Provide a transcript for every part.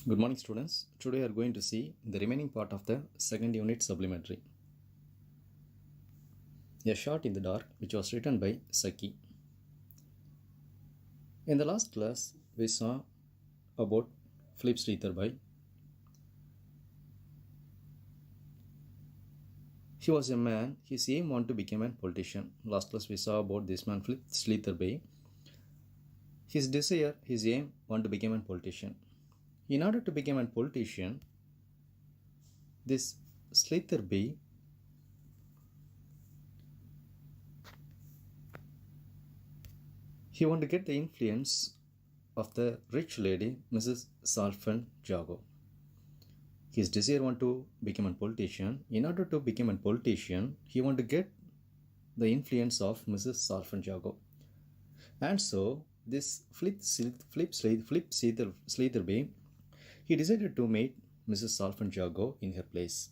Good morning, students. Today we are going to see the remaining part of the second unit supplementary. A Shot in the Dark, which was written by Saki. In the last class, we saw about Philip Streetherby. He was a man, his aim was to become a politician. Last class we saw about this man, Philip Streetherby. His desire, his aim was to become a politician. In order to become a politician, this Streetherby he wanted to get the influence of the rich lady, Mrs. Salfan Jago. His desire was to become a politician. In order to become a politician, he wanted to get the influence of Mrs. Salfan Jago. And so, this Philip Streetherby, he decided to meet Mrs. Salfan Jago in her place.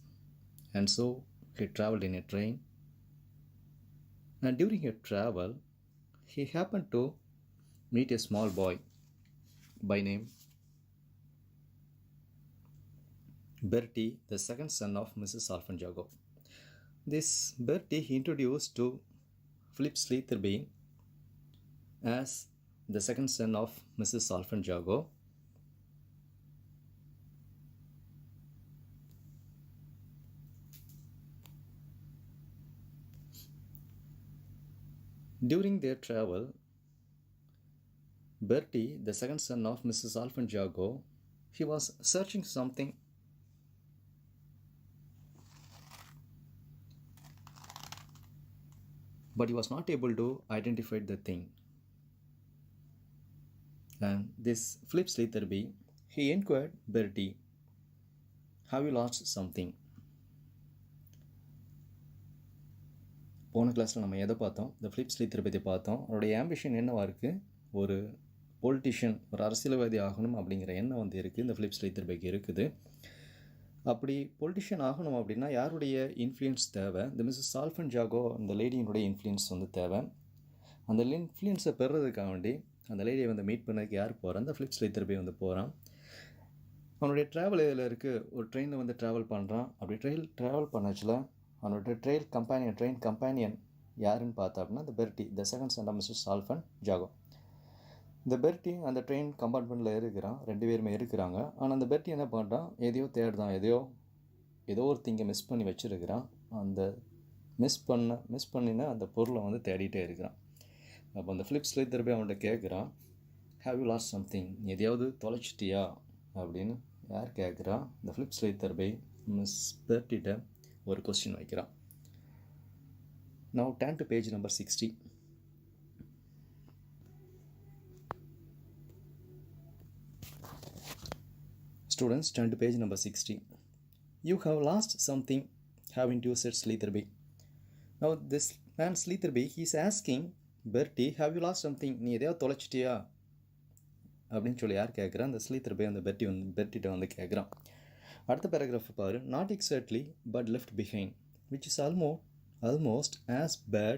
And so, he traveled in a train. And during a travel, he happened to meet a small boy by name Bertie, the second son of Mrs. Salfan Jago. This Bertie he introduced to Philip Streetherby as the second son of Mrs. Salfan Jago. During their travel, Bertie, the second son of Mrs. Salfan Jago, he was searching something. But he was not able to identify the thing. And this Philip Streetherby, he inquired Bertie, have you lost something? போன கிளாஸில் நம்ம எதை பார்த்தோம்? இந்த flip ஸ்லீத்தர்பை பார்த்தோம். அவருடைய ambition என்னவாக இருக்குது? ஒரு பொலிட்டிஷியன், ஒரு அரசியல்வாதி ஆகணும் அப்படிங்கிற எண்ணம் வந்து இருக்குது. இந்த ஃபிலிப் ஸ்லீத்தர்பைக்கு இருக்குது. அப்படி பொலிட்டிஷியன் ஆகணும் அப்படின்னா யாருடைய இன்ஃப்ளூயன்ஸ் தேவை? இந்த மிஸ்ஸஸ் சால்ஃபன் ஜாகோ அந்த லேடியினுடைய இன்ஃப்ளூயன்ஸ் வந்து தேவை. அந்த இன்ஃப்ளூயன்ஸை பெறுறதுக்காக வேண்டி அந்த லேடியை வந்து மீட் பண்ணதுக்கு யார் போகிறான்? அந்த ஃபிலிப் ஸ்லீத்தர்பை வந்து போகிறான். அவனுடைய ட்ராவல் இதில் இருக்குது. ஒரு ட்ரெயினில் வந்து ட்ராவல் பண்ணுறான். அப்படி ட்ராவல் பண்ணச்சில் அவனோட ட்ரெயின் கம்பேனியன் யாருன்னு பார்த்தா அப்படின்னா இந்த Bertie, the second son of Mrs Saltpen Jago. இந்த பெர்ட்டி அந்த ட்ரெயின் கம்பார்ட்மெண்ட்டில் இருக்கிறான். ரெண்டு பேருமே இருக்கிறாங்க. ஆனால் அந்த பெர்ட்டி என்ன பண்ணுறான்? எதையோ தேடுதான். ஏதோ ஒரு திங்கை மிஸ் பண்ணி வச்சுருக்கிறான். அந்த மிஸ் பண்ணின அந்த பொருளை வந்து தேடிட்டே இருக்கிறான். அப்போ அந்த ஃபிலிப் ஸ்லீத்தர்பை அவன்கிட்ட கேட்குறான், ஹேவ் யூ லாஸ்ட் சம்திங்? எதையாவது தொலைச்சிட்டியா அப்படின்னு யார் கேட்குறா? இந்த ஃபிலிப் ஸ்லீத்தர்பை மிஸ் பெர்ட்டிட்ட ஒரு கொஸ்டின் வைக்கிறான். Now turn to page number 60. Students, turn to page number 60. You have lost something, haven't you, said Streetherby. Now this man Streetherby, he is asking Bertie, have you lost something? நீ எதையாவது தொலைச்சிட்டியா அப்படின்னு சொல்லி யார் கேட்குறான்? அந்த ஸ்லீத்தர்பை அந்த பெர்ட்டிட்ட வந்து கேட்குறான். அடுத்த பேராகிராஃப் பாரு. Not exactly but left behind, which is almost as bad,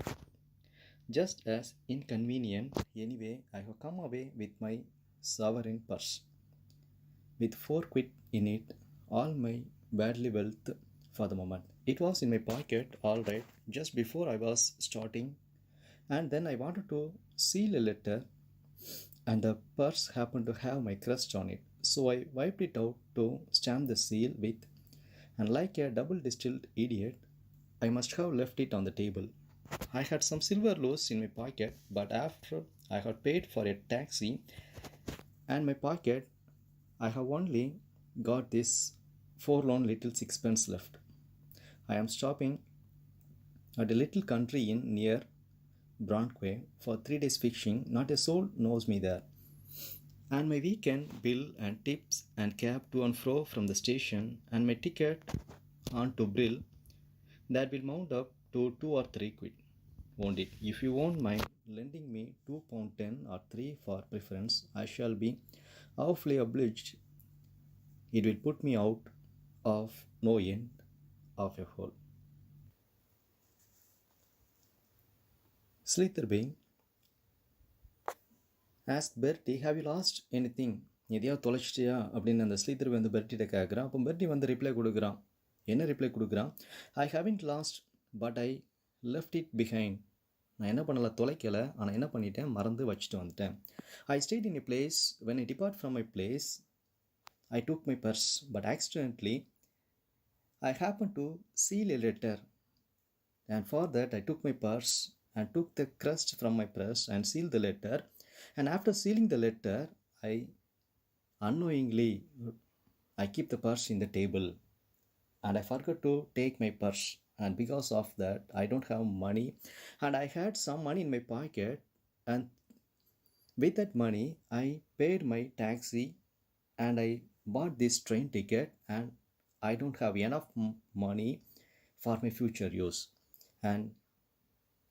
just as inconvenient. Anyway, I have come away with my sovereign purse, with 4 quid in it, all my badly wealth for the moment. It was in my pocket, all right, just before I was starting, and then I wanted to seal a letter, and the purse happened to have my crest on it. So I wiped it out to stamp the seal with, and like a double-distilled idiot, I must have left it on the table. I had some silver loose in my pocket, but after I had paid for a taxi and my pocket, I have only got this forlorn little sixpence left. I am stopping at a little country inn near Brantquay for 3 days fishing. Not a soul knows me there. And my weekend bill and tips and cab to and fro from the station and my ticket on to Brill, that will mount up to 2 or 3 quid. Won't it? If you won't mind lending me £2.10 or 3 for preference, I shall be awfully obliged. It will put me out of no end of a hole. Streetherby asked Bertie, have you lost anything? எதையாவது தொலைச்சிட்டியா அப்படின்னு அந்த ஸ்லீத்தர்பி வந்து பெர்ட்டிகிட்ட கேட்குறான். அப்போ பெர்ட்டி வந்து reply கொடுக்குறான். என்ன reply கொடுக்குறான்? ஐ haven't last but I left it behind. நான் என்ன பண்ணலை, தொலைக்கலை, ஆனால் என்ன பண்ணிட்டேன், மறந்து வச்சுட்டு வந்துட்டேன். I stayed in a place when I depart from my place I took my purse but accidentally I happen to seal a letter and for that I took my purse and took the crust from my purse and sealed the letter, and after sealing the letter I unknowingly I keep the purse in the table and I forgot to take my purse, and because of that I don't have money, and I had some money in my pocket, and with that money I paid my taxi and I bought this train ticket, and I don't have enough money for my future use. And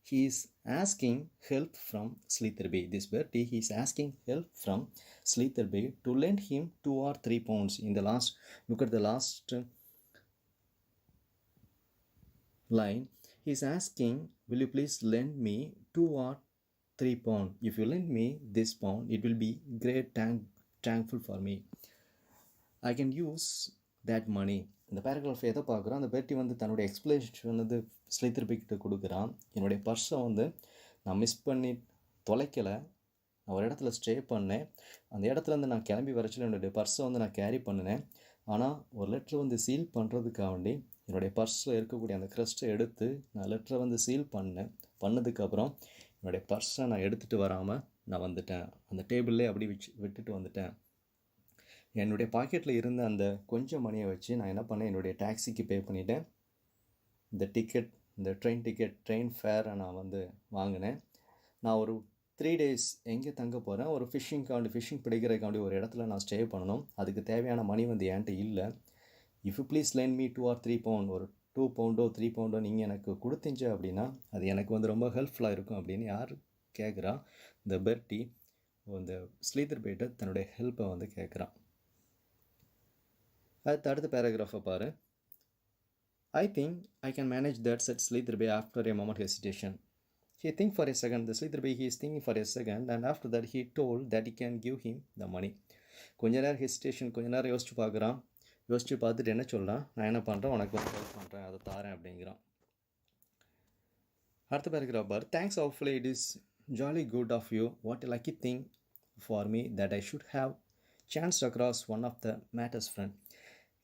he is asking help from Slitherby. This Bertie, he is asking help from Slitherby to lend him 2 or 3 pounds. In the last, look at the last line. He is asking, will you please lend me 2 or 3 pound? If you lend me this pound, it will be great thankful for me. I can use that money. இந்த paragraph எதை பார்க்குறோம், அந்த Bertie வந்து தன்னுடைய explanation வந்து ஸ்லித்தர்பிக்கிட்ட கொடுக்குறான். என்னுடைய பர்ஸை வந்து நான் மிஸ் பண்ணி தொலைக்கலை, நான் ஒரு இடத்துல ஸ்டே பண்ணேன், அந்த இடத்துலேருந்து நான் கிளம்பி வரச்சில் என்னுடைய பர்ஸை வந்து நான் கேரி பண்ணினேன். ஆனால் ஒரு லெட்டரை வந்து சீல் பண்ணுறதுக்காண்டி என்னுடைய பர்ஸில் இருக்கக்கூடிய அந்த க்ரஸ்ட்டை எடுத்து நான் லெட்டரை வந்து சீல் பண்ணதுக்கப்புறம் என்னுடைய பர்ஸை நான் எடுத்துகிட்டு வராமல் நான் வந்துட்டேன், அந்த டேபிள்லே அப்படி விட்டுட்டு வந்துட்டேன். என்னுடைய பாக்கெட்டில் இருந்த அந்த கொஞ்சம் மணியை வச்சு நான் என்ன பண்ணேன், என்னுடைய டாக்ஸிக்கு பே பண்ணிவிட்டேன். இந்த ட்ரெயின் டிக்கெட் ட்ரெயின் ஃபேரை நான் வந்து வாங்கினேன். நான் ஒரு 3 days எங்கே தங்க போகிறேன், ஒரு ஃபிஷ்ஷிங் பிடிக்கிறதுக்காண்டி ஒரு இடத்துல நான் ஸ்டே பண்ணணும். அதுக்கு தேவையான மணி வந்து என்கிட்ட இல்லை. If you please lend me 2 or 3 pound, ஒரு 2 pound 3 pound நீங்கள் எனக்கு கொடுத்தீங்க அப்படின்னா அது எனக்கு வந்து ரொம்ப ஹெல்ப்ஃபுல்லாக இருக்கும் அப்படின்னு யார் கேட்குறா, இந்த பெர்ட்டி இந்த ஸ்லீத்தர்பிகிட்ட தன்னுடைய ஹெல்ப்பை வந்து கேட்குறான். அடுத்த பேராகிராஃபை பாரு. I think I can manage that, said Slitherby after a moment hesitation. He think for a second. The Slitherby, he is thinking for a second, and after that he told that he can give him the money. கொஞ்ச நேரம் hesitation, கொஞ்ச நேரம் யோசிச்சு பார்த்துட்டு என்ன சொல்கிறான், நான் என்ன பண்ணுறேன், உனக்கு வந்து ஹெல்ப் பண்ணுறேன், அதை தாரேன் அப்படிங்கிறான். அடுத்த பேராகிராஃப் பார். Thanks awfully, it is jolly good of you. What a lucky thing for me that I should have chanced across one of the matters friend.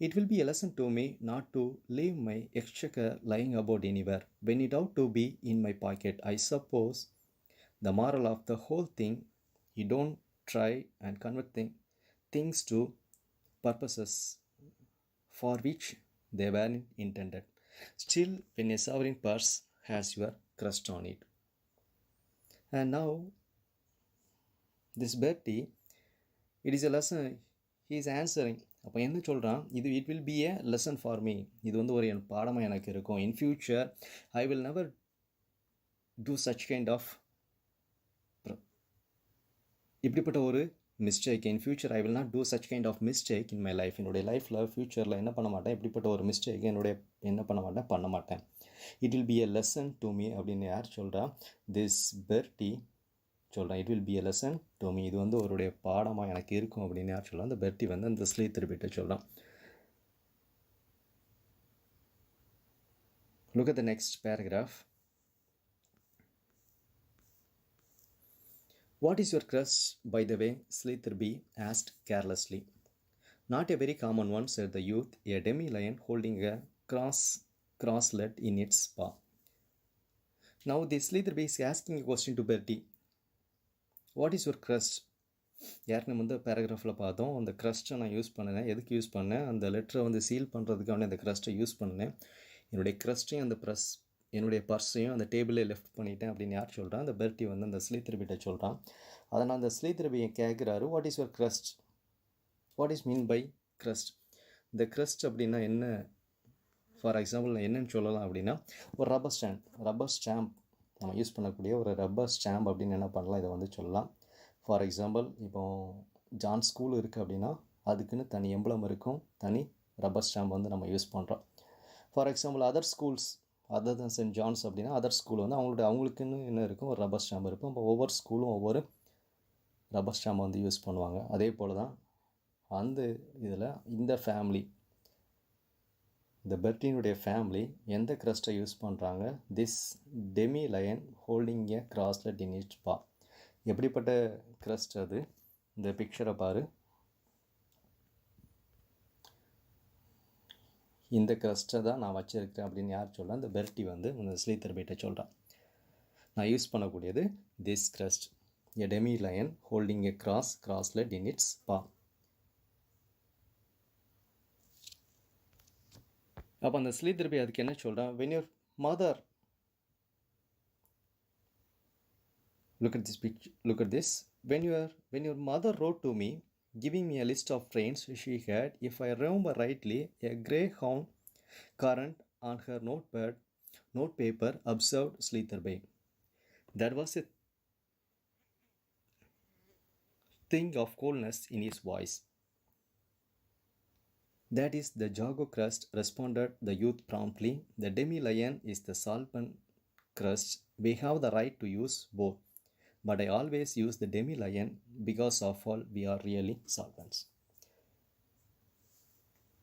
It will be a lesson to me not to leave my exchequer lying about anywhere when it ought to be in my pocket. I suppose the moral of the whole thing, you don't try and convert things to purposes for which they weren't intended. Still, when a sovereign purse has your crust on it. And now, this Bertie, it is a lesson he is answering. அப்போ என்ன சொல்கிறான், it will be a lesson for me, இது வந்து ஒரு பாடமாக எனக்கு இருக்கும். In future I will never do such kind of இப்படிப்பட்ட ஒரு mistake. In future I will not do such kind of mistake in my life. என்னுடைய லைஃப்பில் ஃபியூச்சரில் என்ன பண்ண மாட்டேன், இப்படிப்பட்ட ஒரு மிஸ்டேக் பண்ண மாட்டேன். It will be a lesson to me அப்படின்னு யார் சொல்கிறா, திஸ் பெர்ட்டி சொல்கிறேன். It will B a lesson to me, இது வந்து அவருடைய பாடமாக எனக்கு இருக்கும் அப்படின்னு யார் சொல்லலாம், அந்த பெர்ட்டி வந்து அந்த ஸ்லீத்தர்பிகிட்ட சொல்கிறான். Look at the next paragraph. What is your crust, by the way, Slitherby asked carelessly. Not a very common one, said the youth, a demi-lion holding a crosslet in its paw. Now the Slitherby is asking a question to Bertie. What is your crust? யாருன்னு வந்து பேராகிராஃபில் பார்த்தோம். அந்த க்ரஸ்ட்டை நான் use பண்ணினேன். எதுக்கு use பண்ணேன், அந்த லெட்டரை வந்து சீல் பண்ணுறதுக்கான அந்த க்ரஸ்ட்டை யூஸ் பண்ணினேன். என்னுடைய க்ரஸ்ட்டையும் என்னுடைய பர்ஸையும் அந்த டேபிளே லெஃப்ட் பண்ணிட்டேன் அப்படின்னு யார் சொல்கிறான், அந்த பெர்ட்டி வந்து அந்த ஸ்லீத்தர்பிகிட்ட சொல்கிறான். அதை நான் அந்த ஸ்லீத்தர்பியை கேட்குறாரு, what is your crust, what is mean by crust. இந்த க்ரஸ்ட் அப்படின்னா என்ன, ஃபார் எக்ஸாம்பிள் நான் என்னென்னு சொல்லலாம் அப்படின்னா, ஒரு ரப்பர் ஸ்டாம்ப் நம்ம யூஸ் பண்ணக்கூடிய ஒரு ரப்பர் ஸ்டாம்ப் அப்படின்னு என்ன பண்ணலாம், இதை வந்து சொல்லலாம். ஃபார் எக்ஸாம்பிள் இப்போ ஜான் ஸ்கூல் இருக்குது அப்படின்னா அதுக்குன்னு தனி எம்பளம் இருக்கும், தனி ரப்பர் ஸ்டாம்ப் வந்து நம்ம யூஸ் பண்ணுறோம். For example other schools other than Saint John's அப்படின்னா அதர் ஸ்கூல் வந்து அவங்களுக்குன்னு என்ன இருக்கும், ஒரு ரப்பர் ஸ்டாம்ப் இருக்கும். இப்போ ஒவ்வொரு ஸ்கூலும் ஒவ்வொரு ரப்பர் ஸ்டாம்ப் வந்து யூஸ் பண்ணுவாங்க. அதே போல் தான் அந்த இதில் இந்த ஃபேமிலி, இந்த பெர்ட்டினுடைய ஃபேமிலி எந்த க்ரஸ்ட்டை யூஸ் பண்ணுறாங்க? This demi lion holding a crosslet in its paw. எப்படிப்பட்ட க்ரஸ்ட் அது? இந்த பிக்சரை பாரு. இந்த க்ரஸ்ட்டை தான் நான் வச்சுருக்கேன் அப்படின்னு யார் சொல்கிறேன்? இந்த பெர்ட்டி வந்து இந்த ஸ்லீத்தர்பைட்டை சொல்கிறான். நான் யூஸ் பண்ணக்கூடியது this crest, a demi lion holding a crosslet in its paw. அப்போ அந்த ஸ்லீத்தர்பை அதுக்கு என்ன சொல்கிறான்? when your mother, look at this, when your mother wrote to me giving me a list of trains she had, if I remember rightly, a greyhound current on her note paper, observed Slitherby. There was a thing of coldness in his voice. That is the Jago crust, responded the youth promptly. The demi-lion is the solvent crust. We have the right to use both. But I always use the demi-lion because of all we are really solvents.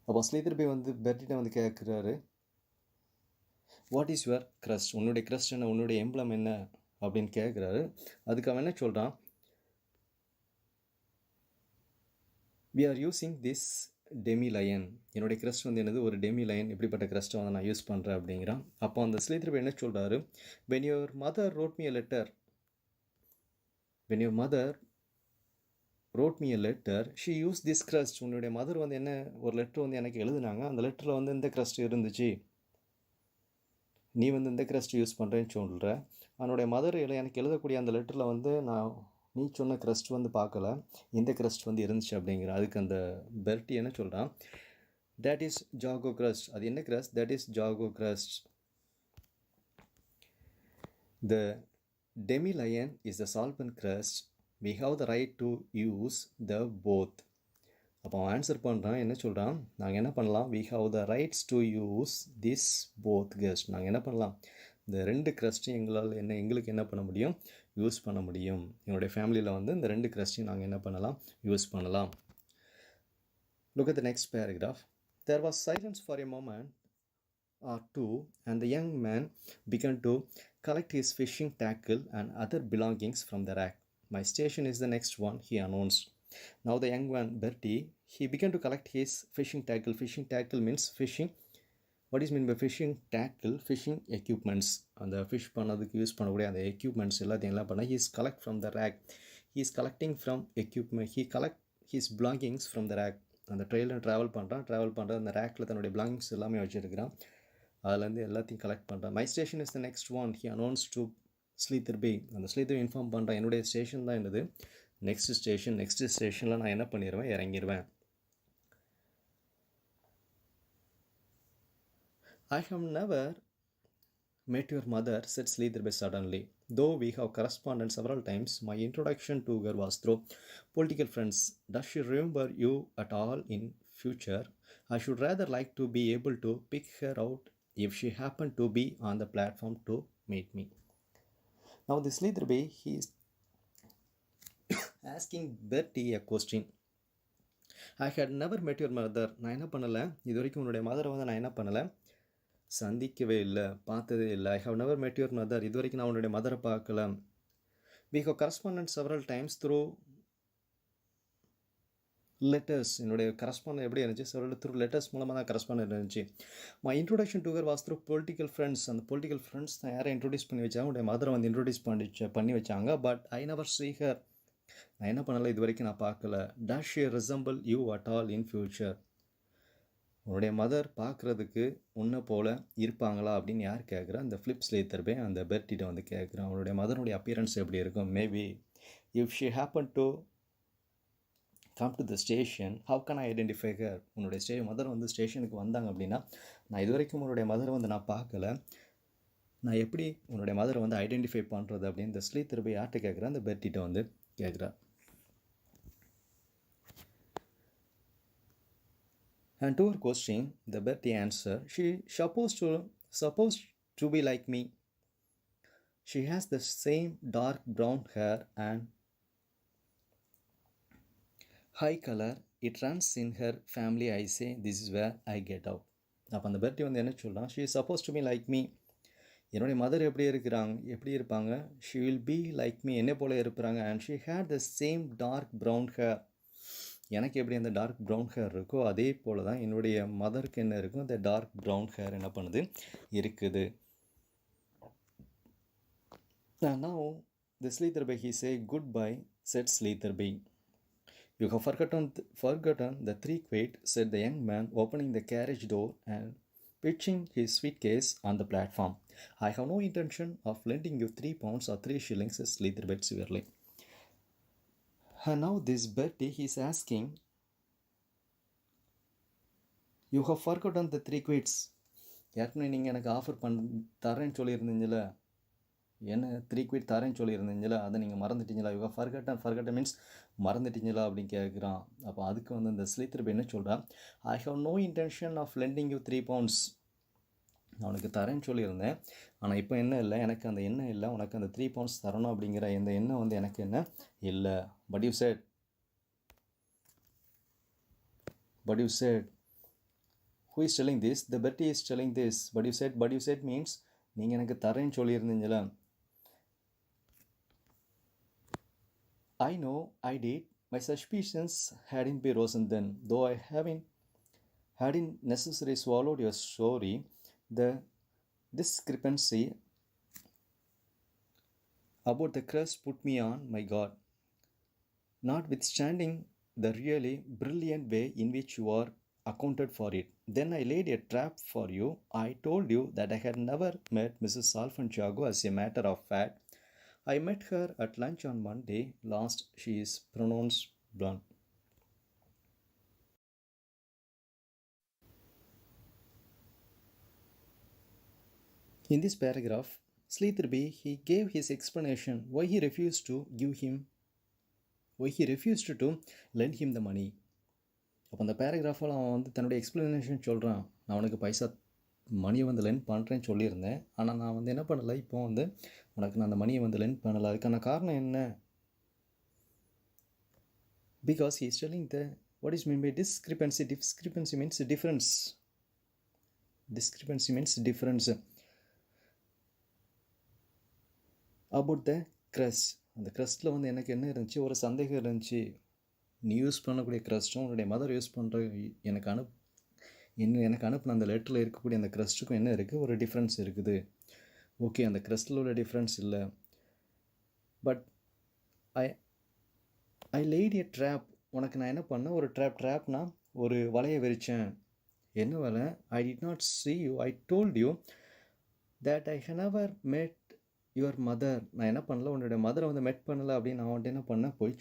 அப்போ ஸ்லீதர்பை வந்து பெர்ட்டிட்ட வந்து கேட்குறாரு, what is your crust? உன்னுடைய crust என்ன, உன்னுடைய emblem என்ன அப்படின்னு கேட்குறாரு. அதுக்கு அவன் என்ன சொல்கிறான்? We are using this demi lion. என்னுடைய க்ரஸ்ட் வந்து என்னது? ஒரு டெமி லயன். இப்படிப்பட்ட க்ரஸ்ட்டை வந்து நான் யூஸ் பண்ணுறேன் அப்படிங்கிறான். அப்போ அந்த ஸ்லீதர்பை என்ன சொல்கிறாரு? when your mother wrote me a letter, she used this crust. உன்னுடைய மதர் வந்து என்ன ஒரு லெட்டர் வந்து எனக்கு எழுதுனாங்க, அந்த லெட்டரில் வந்து இந்த க்ரஸ்ட் இருந்துச்சு, நீ வந்து இந்த க்ரஸ்ட் யூஸ் பண்ணுறேன்னு சொல்கிற. அவனுடைய மதர் எனக்கு எழுதக்கூடிய அந்த லெட்டரில் வந்து நான் நீ சொன்ன க்ரஸ்ட் வந்து பார்க்கல, இந்த க்ரஸ்ட் வந்து இருந்துச்சு அப்படிங்கிற. அதுக்கு அந்த பெர்ட்டி என்ன சொல்கிறான்? that is Jaago crust. அது என்ன crust? that is Jaago crust. the demi-lion is the solvent crust. We have the right to use the both. அப்போ அவன் ஆன்சர் பண்ணுறான், என்ன சொல்கிறான்? நாங்கள் என்ன பண்ணலாம்? we have the rights to use this both crust. நாங்கள் என்ன பண்ணலாம்? இந்த ரெண்டு க்ரஸ்ட்டையும் எங்களுக்கு என்ன பண்ண முடியும்? யூஸ் பண்ண முடியும். என்னுடைய ஃபேமிலியில் வந்து இந்த ரெண்டு க்ரஸ்ட்டையும் நாங்கள் என்ன பண்ணலாம்? யூஸ் பண்ணலாம். Look at the next paragraph. There was silence for a moment or two, and the young man began to collect his fishing tackle and other belongings from the rack. My station is the next one, he announced. Now the young man, Bertie, he began to collect his fishing tackle. Fishing tackle means fishing. What is mean by fishing tackle? Fishing equipments. அந்த fish பண்ணதுக்கு use பண்ணக்கூடிய அந்த equipments எல்லாத்தையும் எல்லாம் பண்ண. he is collect from the rack. he is collecting from equipment. he collect his belongings from the rack. அந்த ட்ரெயிலில் travel பண்ணுற அந்த ரேக்கில் தன்னுடைய பிலாங்கிங்ஸ் எல்லாமே வச்சுருக்கிறான். அதுலேருந்து எல்லாத்தையும் கலெக்ட் பண்ணுறான். My station is the next one, he announce to Slitherby. அந்த ஸ்லீத்தர்பை இன்ஃபார்ம் பண்ணுறான், என்னுடைய ஸ்டேஷன் தான் என்னது நெக்ஸ்ட் ஸ்டேஷனில் நான் என்ன பண்ணிடுவேன்? இறங்கிடுவேன். I have never met your mother, said Slitherby suddenly. Though we have corresponded several times, my introduction to her was through political friends. Does she remember you at all in future? I should rather like to be able to pick her out if she happened to be on the platform to meet me. Now this Slitherby, he is asking Bertie a question. I had never met your mother. நான் என்ன பண்ணலை, இது வரைக்கும் உன்னுடைய மதரை வந்து நான் என்ன பண்ணலை, சந்திக்கவே இல்லை, பார்த்ததே இல்லை. I have never met your mother. இது வரைக்கும் நான் உன்னுடைய மதரை பார்க்கல. We have correspondent several times through letters. என்னுடைய கரஸ்பாண்ட் எப்படி இருந்துச்சு? செவரல் த்ரூ லெட்டர்ஸ் மூலமாக தான் கரஸ்பாண்ட் இருந்துச்சு. My introduction to her was through political friends. அந்த பொலிட்டிக்கல் ஃப்ரெண்ட்ஸ் தான் யாரை இன்ட்ரோடியூஸ் பண்ணி வச்சாங்க? உன்னுடைய மதரை வந்து இன்ட்ரோடியூஸ் பண்ணி வச்சாங்க. But I never see her. நான் என்ன பண்ணலை, இது வரைக்கும் நான் பார்க்கல. டஸ் she resemble you at all in future? உன்னுடைய மதர் பார்க்குறதுக்கு உன்னை போல் இருப்பாங்களா அப்படின்னு யார் கேட்குறா? அந்த ஃப்ளிப் ஸ்லீத்தர்பை அந்த பெர்ட்டிட்ட வந்து கேட்குறான். அவனுடைய மதனுடைய அப்பியரன்ஸ் எப்படி இருக்கும்? Maybe if she happen to come to the station, how can I identify her? உன்னுடைய மதர் வந்து ஸ்டேஷனுக்கு வந்தாங்க அப்படின்னா, நான் இது வரைக்கும் உன்னுடைய மதரை வந்து நான் பார்க்கல, நான் எப்படி உன்னுடைய மதரை வந்து ஐடென்டிஃபை பண்ணுறது அப்படின்னு இந்த ஸ்லீத்தர்பை யார்கிட்ட கேட்குறா? அந்த பெர்ட்டிட்ட வந்து கேட்குறா. And to her question, the Bertie answered, she supposed to be like me. She has the same dark brown hair and high color it runs in her family I say this is where I get out. அப்போ அந்த Bertie வந்து என்ன சொல்கிறான், she is suppose to me like me. என்னுடைய mother எப்படி இருப்பாங்க, she will be like me, என்னை போல இருப்பாங்க. And she had the same dark brown hair. எனக்கு எப்படி அந்த டார்க் ப்ரௌன் ஹேர் இருக்கோ அதே போல் தான் என்னுடைய மதருக்கு என்ன இருக்கும், அந்த டார்க் ப்ரௌன் ஹேர் என்ன பண்ணுது, இருக்குது. Now the Slitherby he say goodbye, said Slitherby. You have forgotten the three quid, said the young man, opening the carriage door and pitching his suitcase on the platform. I have no intention of lending you 3 pounds or 3 shillings, said Slitherby severely. And now this Bertie he is asking, you have forgotten the 3 quids. ஏற்கனவே நீங்கள் எனக்கு offer தரேன்னு சொல்லியிருந்தீங்கள, என்ன 3 quid தரேன்னு சொல்லியிருந்தீங்களா, அதை நீங்கள் மறந்துட்டீங்களா? You forgotten means மறந்துட்டீங்களா அப்படின்னு கேட்குறான். அப்போ அதுக்கு வந்து இந்த ஸ்லீத்தர்பி என்ன சொல்கிறான், I have no intention of lending you 3 pounds. நான் உனக்கு தரேன்னு சொல்லியிருந்தேன், ஆனால் இப்போ என்ன இல்லை, எனக்கு அந்த எண்ணம் இல்லை, உனக்கு அந்த 3 pounds தரணும் அப்படிங்கிற இந்த எண்ணம் வந்து எனக்கு என்ன இல்லை. But you said who is telling this? The Bertie is telling this. But you said means நீங்கள் எனக்கு தரேன்னு சொல்லியிருந்தீங்களா. I know I did. My suspicions hadn't been risen then, though I hadn't necessarily swallowed your story. The discrepancy about the crust put me on my guard. Notwithstanding the really brilliant way in which you are accounted for it. Then I laid a trap for you. I told you that I had never met Mrs. Salfanjago. As a matter of fact, I met her at lunch on Monday last. She is pronounced blunt. In this paragraph, Slitherby he gave his explanation why he refused to lend him the money. அப்போ அந்த பேராகிராஃபில் அவன் வந்து தன்னுடைய explanation சொல்கிறான். நான் அவனுக்கு மணியை வந்து லென்ட் பண்ணுறேன்னு சொல்லியிருந்தேன், ஆனால் நான் வந்து என்ன பண்ணலை, இப்போ வந்து உனக்கு நான் அந்த மணியை வந்து லென்ட் பண்ணலை. அதுக்கான காரணம் என்ன? Because he is telling the what is mean by discrepancy. Discrepancy means difference about the crust. அந்த க்ரஸ்ட்டில் வந்து எனக்கு என்ன இருந்துச்சு, ஒரு சந்தேகம் இருந்துச்சு. நீ யூஸ் பண்ணக்கூடிய க்ரஸ்ட்டும் உன்னுடைய மதர் யூஸ் பண்ணுற எனக்கு அனுப்பின அந்த லெட்டரில் இருக்கக்கூடிய அந்த க்ரஸ்ட்டுக்கும் என்ன இருக்குது, ஒரு டிஃப்ரென்ஸ் இருக்குது. ஓகே, அந்த க்ரஸ்ட்டில் உள்ள டிஃப்ரென்ஸ் இல்லை. But I late a drop. உனக்கு நான் என்ன பண்ணேன், ஒரு ட்ராப்னா ஒரு வலையை விரித்தேன். என்ன வலை? I did not see you. I told you that I had never met your mother. நான் என்ன பண்ணல, உன்னுடைய மதரை வந்து மெட் பண்ணலை அப்படின்னு நான் வந்துட்டு என்ன பண்ணேன், போய்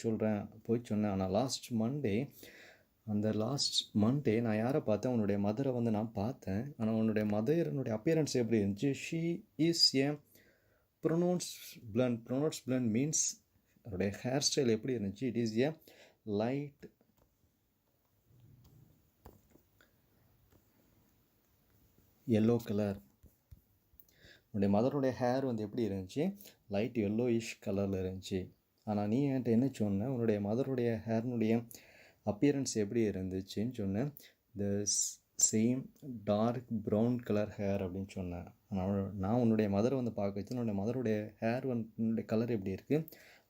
சொன்னேன். ஆனால் லாஸ்ட் மண்டே நான் யாரை பார்த்தேன், உன்னுடைய மதரை வந்து நான் பார்த்தேன். ஆனால் உன்னுடைய மதருடைய அப்பியரன்ஸ் எப்படி இருந்துச்சு, she is a pronounce blonde means அவருடைய ஹேர் ஸ்டைல் எப்படி இருந்துச்சு, it is a light yellow colour. உன்னுடைய மதருடைய ஹேர் வந்து எப்படி இருந்துச்சு, லைட் yellowish கலரில் இருந்துச்சு. ஆனால் நீ என்கிட்ட என்ன சொன்ன, உன்னுடைய மதருடைய ஹேர்னுடைய அப்பியரன்ஸ் எப்படி இருந்துச்சுன்னு சொன்னேன், the same dark brown colour hair அப்படின்னு சொன்னேன். ஆனால் நான் உன்னுடைய மதரை வந்து பார்க்க வச்சு உன்னுடைய மதருடைய ஹேர் வந்து கலர் எப்படி இருக்குது,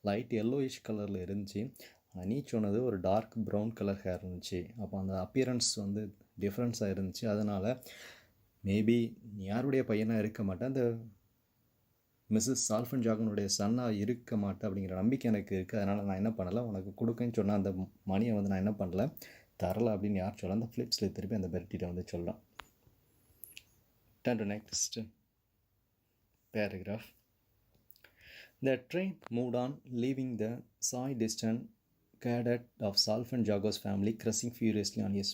லைட் yellowish கலரில் இருந்துச்சு. ஆனால் நீ சொன்னது ஒரு டார்க் ப்ரௌன் கலர் ஹேர் இருந்துச்சு. அப்போ அந்த அப்பியரன்ஸ் வந்து டிஃப்ரென்ஸாக இருந்துச்சு. அதனால் மேபி நீ யாருடைய பையனாக இருக்க மாட்டேன், அந்த மிஸ்ஸஸ் சால்ஃபன்ஜாகனுடைய சன்னாக இருக்க மாட்டேன் அப்படிங்கிற நம்பிக்கை எனக்கு இருக்குது. அதனால் நான் என்ன பண்ணலை, உனக்கு கொடுக்குன்னு சொன்னால் அந்த மணியை வந்து நான் என்ன பண்ணலை, தரலை அப்படின்னு யார் சொல்லலாம், அந்த ஃப்ளிப்ஸில் திருப்பி அந்த பெர்ட்டிகிட்ட வந்து சொல்லலாம். Turn to next paragraph. The train moved on, leaving the distant cadet of Salfanjago's family cursing furiously on the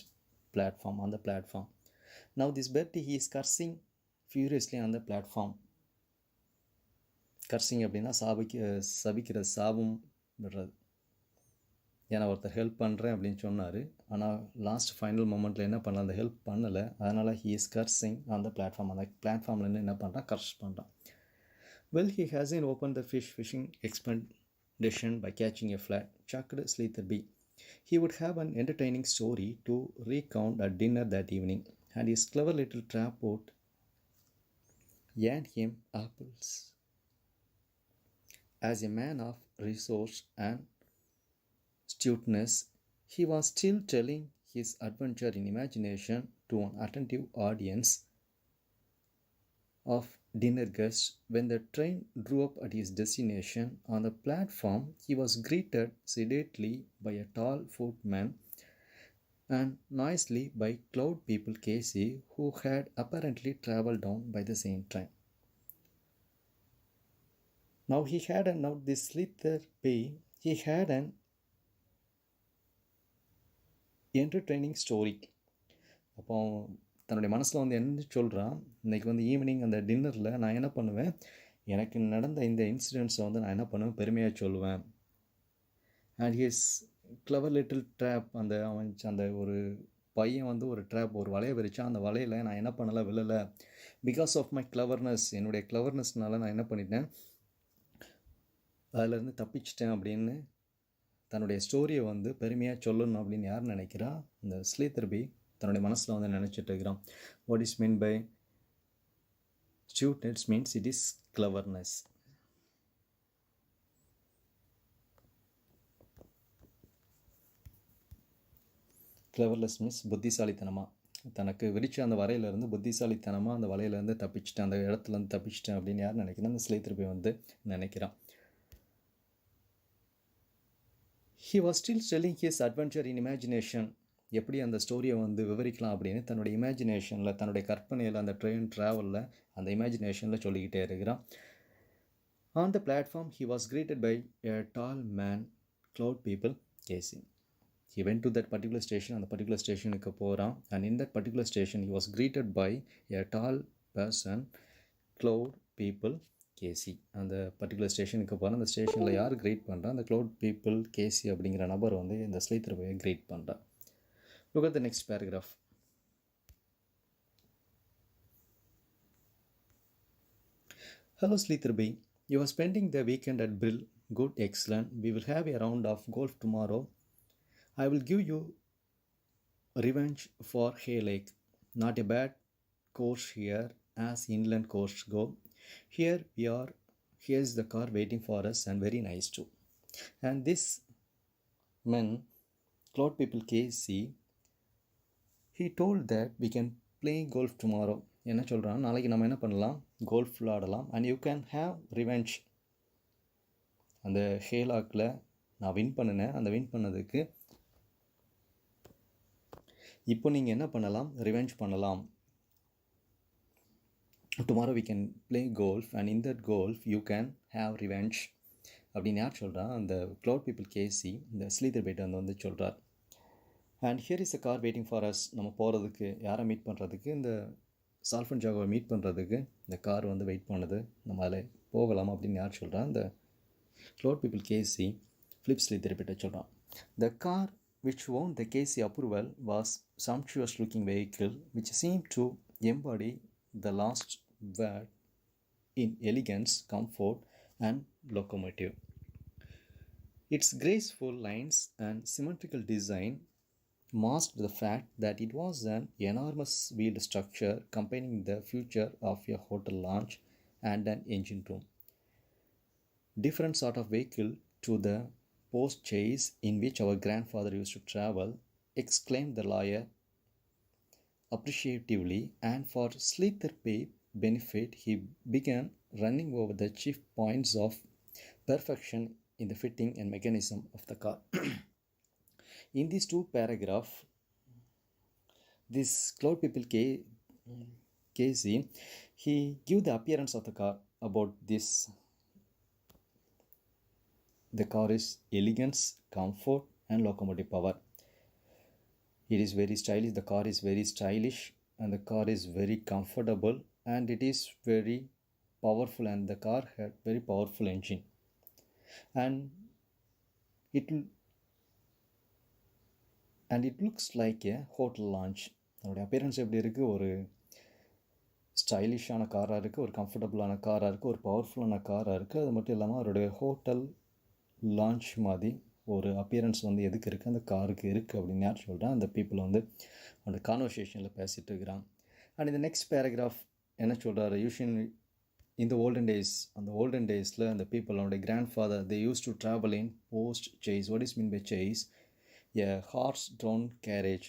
platform. Now this Bertie he is cursing furiously on the platform. Cursing அப்படின்னா சபிக்கிறது, சாபம் விடுறது. ஏன்னா ஒருத்தர் help பண்ணுறேன் அப்படின்னு சொன்னார், ஆனால் last final மொமெண்ட்டில் என்ன பண்ணலாம், அந்த ஹெல்ப் பண்ணலை. அதனால் he is cursing on the platform. அந்த பிளாட்ஃபார்மில் என்ன பண்ணுறான், கர்ஸ் பண்ணுறான். Well, he hasn't opened the fishing expedition by catching a flat, chucked Slitherby. He would have an entertaining story to recount at dinner that evening, and his clever little trap would hand him apples. As a man of resource and astuteness, he was still telling his adventure in imagination to an attentive audience of dinner guests. When the train drew up at his destination on the platform, he was greeted sedately by a tall footman and noisily by Cloud People Casey, who had apparently travelled down by the same train. Now this Slitherby, he had an entertaining story. அப்போ தன்னுடைய மனசில் வந்து என்ன சொல்கிறான், இன்றைக்கி வந்து evening அந்த டின்னரில் நான் என்ன பண்ணுவேன், எனக்கு நடந்த இந்த இன்சிடென்ட்ஸை வந்து நான் என்ன பண்ணுவேன், பெருமையாக சொல்லுவேன். And his clever little drop, அந்த ஒரு பையன் வந்து ஒரு ட்ராப், ஒரு வலையை விரிச்சான். அந்த வலையில் நான் என்ன பண்ணலை, விழலை. பிகாஸ் ஆஃப் மை கிளவர்னஸ், என்னுடைய கிளவர்னஸ்னால நான் என்ன பண்ணிட்டேன், அதிலேருந்து தப்பிச்சிட்டேன் அப்படின்னு தன்னுடைய ஸ்டோரியை வந்து பெருமையாக சொல்லணும் அப்படின்னு யார் நினைக்கிறா, இந்த ஸ்லீதர்பி தன்னுடைய மனசில் வந்து நினச்சிட்டு இருக்கிறான். What is mean by astuteness means it is cleverness. cleverness means புத்திசாலித்தனமாக, தனக்கு விரிச்ச அந்த வரையிலேருந்து புத்திசாலித்தனமாக அந்த வலையிலேருந்து தப்பிச்சிட்டேன், அந்த இடத்துலேருந்து தப்பிச்சிட்டேன் அப்படின்னு யார் நினைக்கிறேன், அந்த ஸ்லீதர்பி வந்து நினைக்கிறான். He was still telling his adventure in imagination. எப்படி அந்த ஸ்டோரியை வந்து விவரிக்கலாம் அப்படின்னு தன்னுடைய இமேஜினேஷனில், தன்னுடைய கற்பனையில், அந்த ட்ரெயின் ட்ராவலில், அந்த இமேஜினேஷனில் சொல்லிக்கிட்டே இருக்கிறான். On the platform he was greeted by a tall man, Cloud People Casey. He went to that particular station, அந்த பர்டிகுலர் ஸ்டேஷனுக்கு போகிறான். And in that particular station he was greeted by a tall person, Cloud People Casey. அந்த particular ஸ்டேஷனுக்கு போகிறான். அந்த ஸ்டேஷனில் யார் greet பண்ணுறான், அந்த Cloud People Casey அப்படிங்கிற நபர் வந்து இந்த ஸ்லீதர்பியை கிரீட் பண்ணுறான். Look at the next paragraph. Hello Slitherby, you are spending the weekend at Brill. Good, excellent. We will have a round of golf tomorrow. I will give you revenge for Hay Lake. Not a bad course here as inland courses go. Here we are. Here's the car waiting for us and very nice too. And this man, Cloud People Casey, he told that we can play golf tomorrow. என்ன சொல்கிறான், நாளைக்கு நம்ம என்ன பண்ணலாம், golf விளாடலாம். And you can have revenge. அந்த ஹேலாக்கில் நான் win பண்ணினேன், அந்த வின் பண்ணதுக்கு இப்போ நீங்கள் என்ன பண்ணலாம், ரிவெஞ்ச் பண்ணலாம். Tomorrow we can play golf and in that golf you can have revenge அப்படின்னு யார் சொல்கிறான், அந்த க்ளவுட் பீப்புள் கேசி இந்த ஸ்லீதர்பைட்டை வந்து சொல்கிறார். And here is a car waiting for us. நம்ம போகிறதுக்கு, யாரை மீட் பண்ணுறதுக்கு, இந்த சால்ஃபன் ஜாகோவை மீட் பண்ணுறதுக்கு இந்த கார் வந்து வெயிட் பண்ணுது, நம்ம அதில் போகலாம் அப்படின்னு யார் சொல்கிறான், இந்த க்ளவுட் பீப்புள் கேசி ஃபிலிப் ஸ்லீதர்பைட்டை சொல்கிறான். The car which won the Casey approval was sumptuous looking vehicle which seemed to embody the last word in elegance, comfort and locomotive. Its graceful lines and symmetrical design masked the fact that it was an enormous wheeled structure combining the feature of a hotel lounge and an engine room. Different sort of vehicle to the post chaise in which our grandfather used to travel, exclaimed the lawyer appreciatively, and for Slitherby's benefit he began running over the chief points of perfection in the fitting and mechanism of the car. In these two paragraphs, this Cloud People Casey, he give the appearance of the car. About this, the car is elegance, comfort and locomotive power. It is very stylish. The car is very stylish and the car is very comfortable and it is very powerful, and the car had very powerful engine, and it looks like a hotel lounge. அதோடைய appearance எப்படி இருக்குது, ஒரு ஸ்டைலிஷான காராக இருக்குது, ஒரு கம்ஃபர்டபுளான காராக இருக்குது, ஒரு பவர்ஃபுல்லான காராக இருக்குது. அது மட்டும் இல்லாமல் அவருடைய ஹோட்டல் லான்ச் மாதிரி ஒரு அப்பியரன்ஸ் வந்து எதுக்கு இருக்குது, அந்த காருக்கு இருக்குது அப்படின்னு யார் சொல்கிறான், அந்த பீப்புள் வந்து அந்த கான்வர்சேஷனில் பேசிகிட்டு இருக்கிறான். அண்ட் இந்த நெக்ஸ்ட் பேராகிராஃப் என்ன சொல்கிறாரு, யூஷுவல் இந்த ஓல்டன் டேஸ், அந்த ஓல்டன் டேஸில் அந்த பீப்புளோடைய grandfather they use to travel in post chaise. What is mean by chaise? A horse drawn carriage,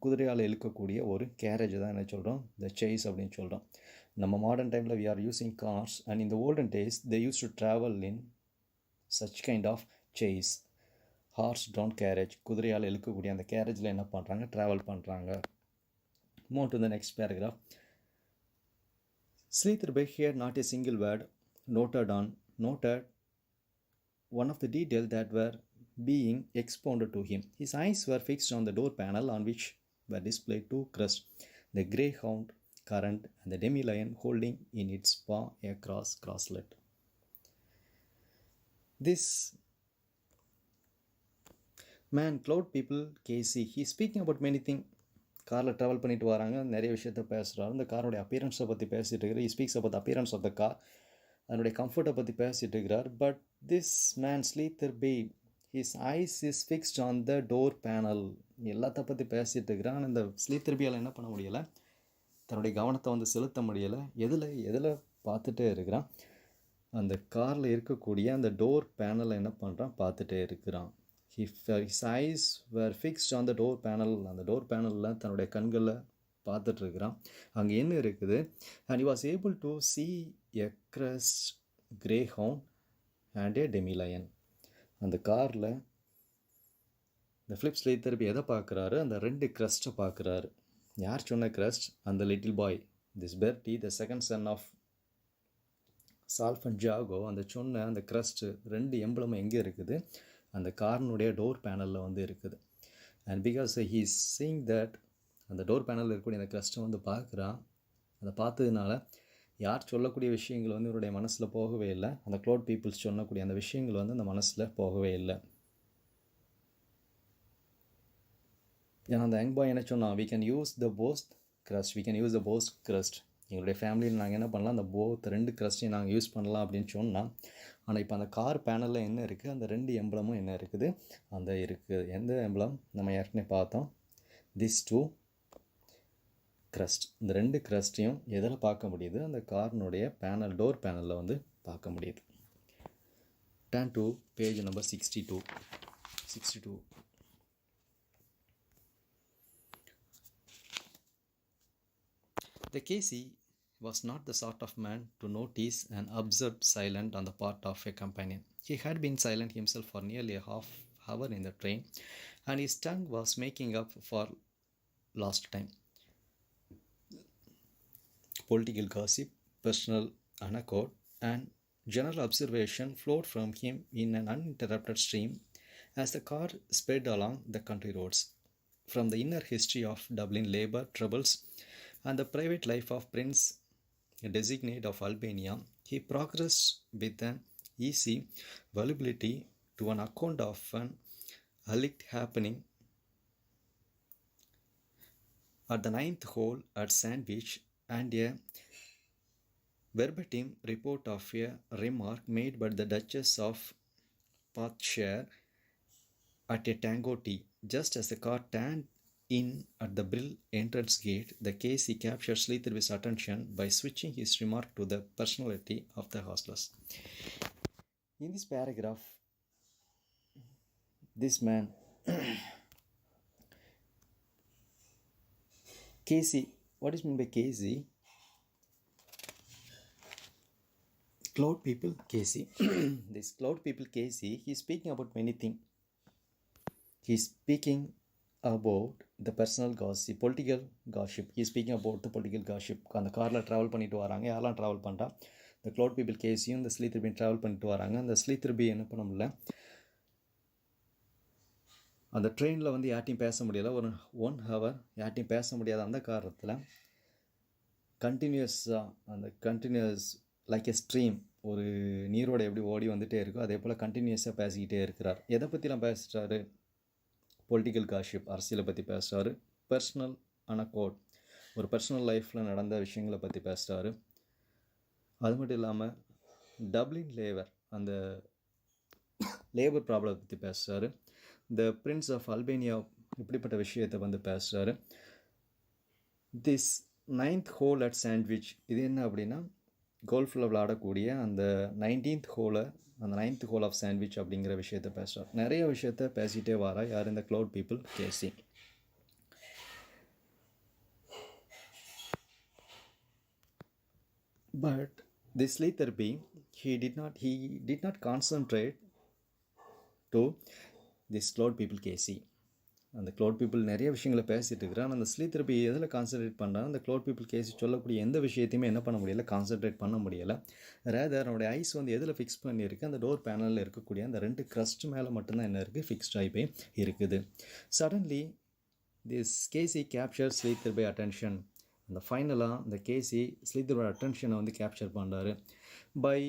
குதிரையால் இழுக்கக்கூடிய ஒரு கேரேஜ் தான் என்ன சொல்கிறோம், த சேஸ் அப்படின்னு சொல்கிறோம். நம்ம மாடர்ன் டைமில் we are using cars, and இந்த olden days they use to travel in such kind of chaise, horse drawn carriage, குதிரையால் இழுக்கக்கூடிய அந்த கேரேஜில் என்ன பண்ணுறாங்க, ட்ராவல் பண்ணுறாங்க. Move to the next paragraph. Slitherby had not a single word noted one of the details that were being expounded to him. His eyes were fixed on the door panel on which were displayed two crests, the greyhound currant and the demi-lion holding in its paw a crosslet. This man, cloud people, Casey, he is speaking about many things. காரில் travel பண்ணிட்டு வராங்க, நிறைய விஷயத்த பேசுகிறாரு. இந்த காரோடைய அப்பியரன்ஸை பற்றி பேசிகிட்டு இருக்கிறார். Speaks about appearance of the car, அதனுடைய கம்ஃபர்ட்டை பற்றி பேசிகிட்டு இருக்கிறார். But this man Slitherby, his eyes is fixed on the door panel, எல்லாத்த பற்றி பேசிகிட்டு இருக்கிறான். இந்த ஸ்லீத்தர்பியால் என்ன பண்ண முடியலை, தன்னுடைய கவனத்தை வந்து செலுத்த முடியலை. எதில் பார்த்துட்டே இருக்கிறான், அந்த காரில் இருக்கக்கூடிய அந்த டோர் பேனலை என்ன பண்ணுறான், பார்த்துட்டே இருக்கிறான். His eyes were fixed on the door panel, அந்த டோர் பேனலில் தன்னுடைய கண்களில் பார்த்துட்ருக்கிறான். அங்கே என்ன இருக்குது, and he was able to see a crest greyhound and a demi-lion. அந்த காரில் இந்த ஃபிலிப் ஸ்லீத்தர்பி எதை பார்க்குறாரு, அந்த 2 கிரஸ்ட்டை பார்க்குறாரு. யார் சொன்ன கிரஸ்ட், அந்த little boy, this Bertie, the second son of Saltpen Jago, அந்த சொன்ன அந்த கிரஸ்ட்டு 2 எம்பளமும் எங்கே இருக்குது, அந்த காரினுடைய டோர் பேனலில் வந்து இருக்குது. And because he is seeing that, அந்த டோர் பேனலில் இருக்கக்கூடிய அந்த கிரஸ்ட்டை வந்து பார்க்குறான். அதை பார்த்ததுனால யார் சொல்லக்கூடிய விஷயங்கள் வந்து இவருடைய மனசில் போகவே இல்லை, அந்த க்ளோட் பீப்புள்ஸ் சொல்லக்கூடிய அந்த விஷயங்கள் வந்து அந்த மனசில் போகவே இல்லை. ஏன்னா அந்த யங் பாய் என்ன சொன்னான், we can use the both crust, எங்களுடைய ஃபேமிலியில் நாங்கள் என்ன பண்ணலாம், அந்த போத் 2 கிரஸ்ட்டையும் நாங்கள் யூஸ் பண்ணலாம் அப்படின்னு சொன்னால். ஆனால் இப்போ அந்த கார் பேனலில் என்ன இருக்குது, அந்த 2 எம்பளமும் என்ன இருக்குது, அந்த இருக்குது. எந்த எம்பளம் நம்ம ஏற்கனவே பார்த்தோம், திஸ் 2 கிரஸ்ட். இந்த 2 கிரஸ்ட்டையும் எதில் பார்க்க முடியுது, அந்த காரினுடைய பேனல், டோர் பேனலில் வந்து பார்க்க முடியுது. Turn to page number 62. The Casey was not the sort of man to notice an absurd silence on the part of a companion. He had been silent himself for nearly a half hour in the train, and his tongue was making up for lost time. Political gossip, personal anecdote, and general observation flowed from him in an uninterrupted stream as the car sped along the country roads. From the inner history of Dublin labour troubles and the private life of Prince Designate of Albania, he progressed with an easy volubility to an account of an alleged happening at the 9th hole at Sandwich, and a verbatim report of a remark made by the Duchess of Perthshire at a tango tea. Just as the car turned in at the Brill entrance gate, the Casey captured Slitherby's attention by switching his remark to the personality of the hostless. In this paragraph, this man, Casey, what is meant by Casey? Cloud people, Casey. This cloud people, Casey, he is speaking about many things. He is speaking about the personal gossip, political gossip. He is speaking about the political gossip. அந்த காரில் travel பண்ணிட்டு வராங்க, யாரெல்லாம் travel பண்ணுறா, இந்த cloud people கேஸையும் இந்த ஸ்லீத்தர்பியும் travel பண்ணிட்டு வராங்க. அந்த ஸ்லீத்தர்பி என்ன பண்ண முடியல, அந்த ட்ரெயினில் வந்து யார்ட்டையும் பேச முடியலை. ஒரு 1 hour யார்ட்டையும் பேச முடியாத அந்த காரணத்தில் கண்டினியூஸ் லைக் எ ஸ்ட்ரீம், ஒரு நீரோட எப்படி ஓடி வந்துகிட்டே இருக்கோ அதே போல் கண்டினியூஸாக பேசிக்கிட்டே இருக்கிறார். எதை பற்றிலாம் பேசுகிறாரு, பொலிட்டிக்கல் காஷிப், அரசியலை பற்றி பேசுகிறாரு. பர்சனல் அனகோட், ஒரு பர்சனல் லைஃப்பில் நடந்த விஷயங்களை பற்றி பேசுகிறாரு. அது மட்டும் இல்லாமல் டப்ளின் லேவர், அந்த லேபர் ப்ராப்ளம் பற்றி பேசுகிறாரு. த பிரின்ஸ் ஆஃப் அல்பேனியா இப்படிப்பட்ட விஷயத்தை வந்து பேசுகிறாரு. This 9th whole at sandwich, இது என்ன அப்படின்னா கோல்ஃபில் விளையாடக்கூடிய அந்த 19th ஹோலை, அந்த 9th ஹோல் ஆஃப் சாண்ட்விச் அப்படிங்கிற விஷயத்த பேசுகிறார். நிறைய விஷயத்த பேசிகிட்டே வரா யார், இந்த cloud people Casey. But this Slitherby, he did not concentrate to this cloud people கேசி. அந்த க்ளவுட் பீப்புள் நிறைய விஷயங்களை பேசிகிட்டு இருக்கிறான். அந்த ஸ்லீத்தர்பி எதில் கான்சன்ட்ரேட் பண்ணுறான், அந்த க்ளவுட் பீப்புள் கேசி சொல்லக்கூடிய எந்த விஷயத்தையுமே என்ன பண்ண முடியலை, கான்சன்ட்ரேட் பண்ண முடியலை. ரேதர் அவனுடைய ஐஸ் வந்து எதில் ஃபிக்ஸ் பண்ணியிருக்கு, அந்த டோர் பேனலில் இருக்கக்கூடிய அந்த 2 க்ரஸ்ட் மேலே மட்டும்தான் என்ன இருக்குது, ஃபிக்ஸ்ட் ஆகி போய் இருக்குது. Suddenly this Casey capture Slitherby attention. அந்த ஃபைனலாக இந்த கேசி ஸ்லீத்தர்பை அட்டென்ஷனை வந்து கேப்சர் பண்ணுறாரு by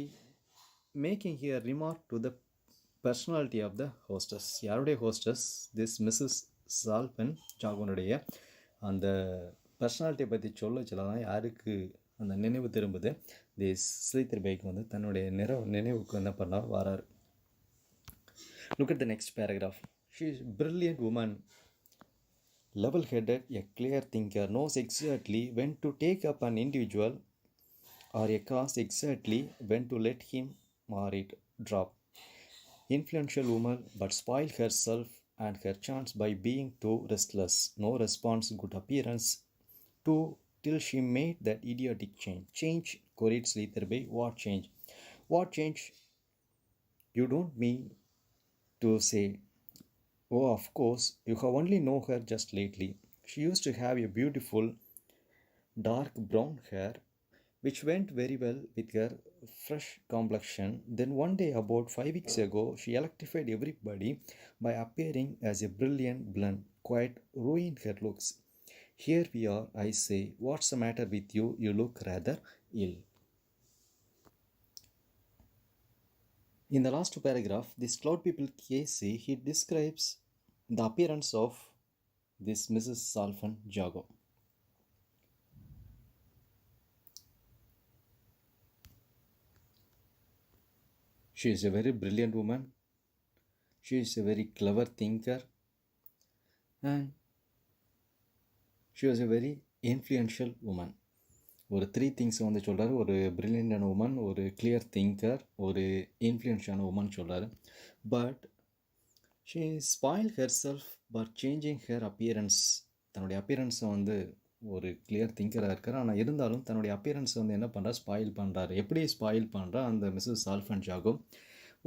making here remark to the personality of the hostess. யாருடைய ஹோஸ்டஸ், திஸ் மிஸ்ஸஸ் சால்பன் ஜாகோனுடைய அந்த பர்சனாலிட்டியை பற்றி சொல்லதான் யாருக்கு அந்த நினைவு திரும்புது, திஸ் ஸ்லீத்தர்பைக்கு வந்து தன்னுடைய நினைவுக்கு என்ன பண்ணால் வராரு. Look at the next paragraph. She is brilliant woman, level-headed, a clear thinker, knows exactly when to take up an individual or a cause, exactly when to let him or it drop. Influential woman, but spoil herself and her chance by being too restless. No response, good appearance, too, till she made that idiotic change. Change, queried Slitherby. What change? What change? You don't mean to say. Oh, of course, you have only known her just lately. She used to have a beautiful dark brown hair, which went very well with her fresh complexion. Then one day, about 5 weeks ago, she electrified everybody by appearing as a brilliant blonde, quite ruined her looks. Here we are, I say, what's the matter with you? You look rather ill. In the last paragraph, this cloud people Casey, he describes the appearance of this Mrs. Salfan Jago. She is a very brilliant woman. She is a very clever thinker. And she was a very influential woman. ஒரு 3 things வந்து சொல்கிறாரு. ஒரு பிரில்லியண்டான woman, ஒரு clear thinker, ஒரு இன்ஃப்ளூயன்ஷியான woman சொல்கிறாரு. But she spoil her self but changing hair appearance. தன்னுடைய அப்பியரன்ஸை வந்து ஒரு கிளியர் திங்கராக இருக்கார், ஆனால் இருந்தாலும் தன்னுடைய அப்பியரன்ஸை வந்து என்ன பண்ணுறா, ஸ்பாயில் பண்ணுறாரு. எப்படி ஸ்பாயில் பண்ணுறா அந்த Mrs Saltpen Jago.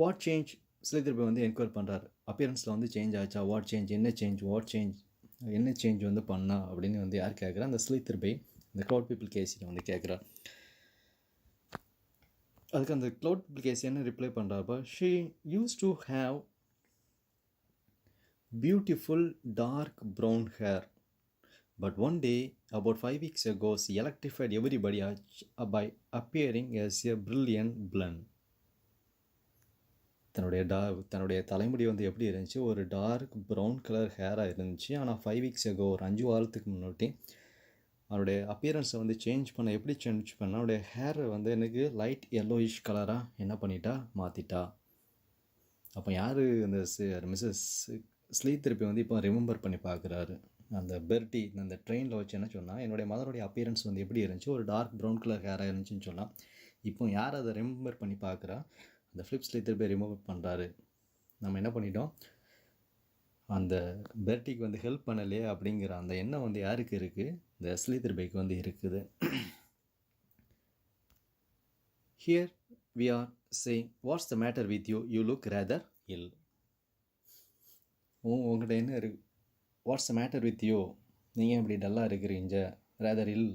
What change, Slitherby வந்து என்கொயர் பண்ணுறாரு. அப்பியரன்ஸில் வந்து சேஞ்ச் ஆச்சா, வாட் சேஞ்ச், என்ன சேஞ்ச், வாட் சேஞ்ச், என்ன சேஞ்ச் வந்து பண்ணா அப்படின்னு வந்து யார் கேட்குறா, அந்த ஸ்லிதர்பை இந்த க்ளவுட் பீப்புள் கேஸில் வந்து கேட்குறா. அதுக்கு அந்த க்ளவுட் பீப்புள் கேஸ் என்ன ரிப்ளை பண்ணுறாப்பா, she use to have beautiful dark brown hair, but one day about 5 weeks ago she electrified everybody by appearing as a brilliant blonde. தன்னுடைய தலைமுடி வந்து எப்படி இருந்துச்சு, ஒரு டார்க் ப்ரௌன் கலர் ஹேராக இருந்துச்சு. ஆனால் 5 weeks ago, ஒரு 5 வாரத்துக்கு முன்னாடி அவனுடைய அப்பியரன்ஸை வந்து சேஞ்ச் எப்படி சேஞ்ச் பண்ணால், அவனுடைய ஹேரை வந்து எனக்கு லைட் எல்லோயிஷ் கலராக என்ன பண்ணிட்டா, மாற்றிட்டா. அப்போ யார் அந்த மிஸ்ஸஸ் ஸ்லீத்தர்பி வந்து இப்போ ரிமெம்பர் பண்ணி பார்க்குறாரு. அந்த பெர்டி அந்த ட்ரெயினில் வச்சு என்ன சொன்னால், என்னுடைய மதருடைய அப்பியரன்ஸ் வந்து எப்படி இருந்துச்சு, ஒரு டார்க் ப்ரௌன் கலர் ஹேராக இருந்துச்சுன்னு சொன்னால், இப்போ யார் அதை ரிமெம்பர் பண்ணி பார்க்குறா, அந்த ஃப்ளிப் ஸ்லீத்தர்பி ரிமெம்பர் பண்ணுறாரு. நம்ம என்ன பண்ணிட்டோம், அந்த பெர்டிக்கு வந்து ஹெல்ப் பண்ணலையே அப்படிங்கிற அந்த எண்ணம் வந்து யாருக்கு இருக்குது, இந்த ஸ்லீத்தர்பிக்கு வந்து இருக்குது. Here we are saying, what's the matter with you, you look rather ill. உங்கள்கிட்ட என்ன இருக்கு, what's the matter with you, நீங்கள் இப்படி டல்லாக இருக்கிறீங்க, ரேதர் இல்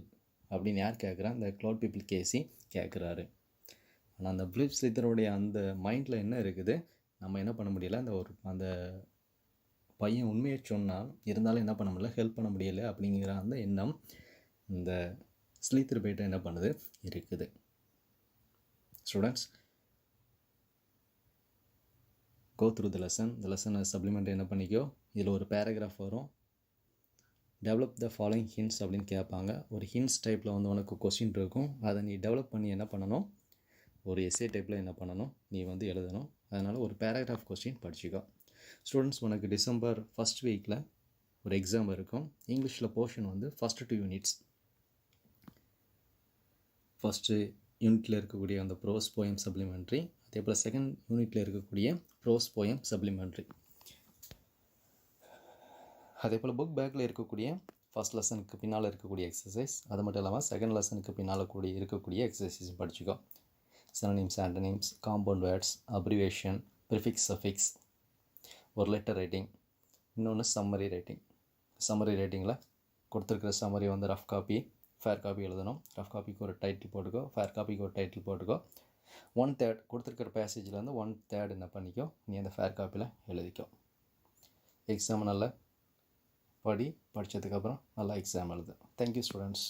அப்படின்னு யார் கேட்குறா, அந்த க்ளவுட் பீப்புள் கேசி கேட்குறாரு. ஆனால் அந்த ஃபிலிப் ஸ்லித்தருடைய அந்த மைண்டில் என்ன இருக்குது, நம்ம என்ன பண்ண முடியலை, அந்த பையன் உண்மையை சொன்னால் இருந்தாலும் என்ன பண்ண முடியல, ஹெல்ப் பண்ண முடியலை அப்படிங்கிற அந்த எண்ணம் இந்த ஸ்லீத்தர் பைட்ட என்ன பண்ணுது இருக்குது. Students, go through the lesson. இந்த லெசனை சப்ளிமெண்ட் என்ன பண்ணிக்கோ, இதில் ஒரு பேராகிராஃப் வரும், டெவலப் த ஃபாலோயிங் ஹிண்ட்ஸ் அப்படின்னு கேட்பாங்க. ஒரு ஹிண்ட்ஸ் டைப்பில் வந்து உனக்கு கொஸ்டின் இருக்கும், அதை நீ டெவலப் பண்ணி என்ன பண்ணணும், ஒரு எஸ்ஏ டைப்பில் என்ன பண்ணணும், நீ வந்து எழுதணும். அதனால் ஒரு பேராகிராஃப் கொஸ்டின் படிச்சுக்கோ. ஸ்டூடெண்ட்ஸ், உனக்கு டிசம்பர் ஃபஸ்ட் வீக்கில் ஒரு எக்ஸாம் இருக்கும். இங்கிலீஷில் போர்ஷன் வந்து ஃபஸ்ட்டு 2 யூனிட்ஸ். ஃபஸ்ட்டு யூனிட்டில் இருக்கக்கூடிய அந்த ப்ரோஸ் போயம் சப்ளிமெண்ட்ரி, அதே போல் செகண்ட் யூனிட்டில் இருக்கக்கூடிய ப்ரோஸ் போயம் சப்ளிமெண்ட்ரி, அதே போல் புக் பேக்கில் இருக்கக்கூடிய ஃபஸ்ட் லெசனுக்கு பின்னால் இருக்கக்கூடிய எக்ஸசைஸ், அது மட்டும் இல்லாமல் செகண்ட் லெசனுக்கு பின்னால் இருக்கக்கூடிய எக்ஸசைஸ் படிச்சுக்கோ. Synonyms, antonyms, compound words, abbreviation, prefix, suffix, ஒரு லெட்டர் ரைட்டிங், இன்னொன்று சம்மரி ரைட்டிங். சம்மரி ரைட்டிங்கில் கொடுத்துருக்கிற சம்மரி வந்து ரஃப் காப்பி, ஃபேர் காப்பி எழுதணும். ரஃப் காப்பிக்கு ஒரு டைட்டில் போட்டுக்கோ, ஃபேர் காப்பிக்கு ஒரு டைட்டில் போட்டுக்கோ. 1/3 கொடுத்துருக்கிற பேசேஜில் 1/3 என்ன பண்ணிக்கோ, நீ அந்த ஃபேர் காப்பியில் எழுதிக்கோ. எக்ஸாம் நல்லா படித்ததுக்கப்புறம் நல்லா எக்ஸாம் எழுது. Thank you students.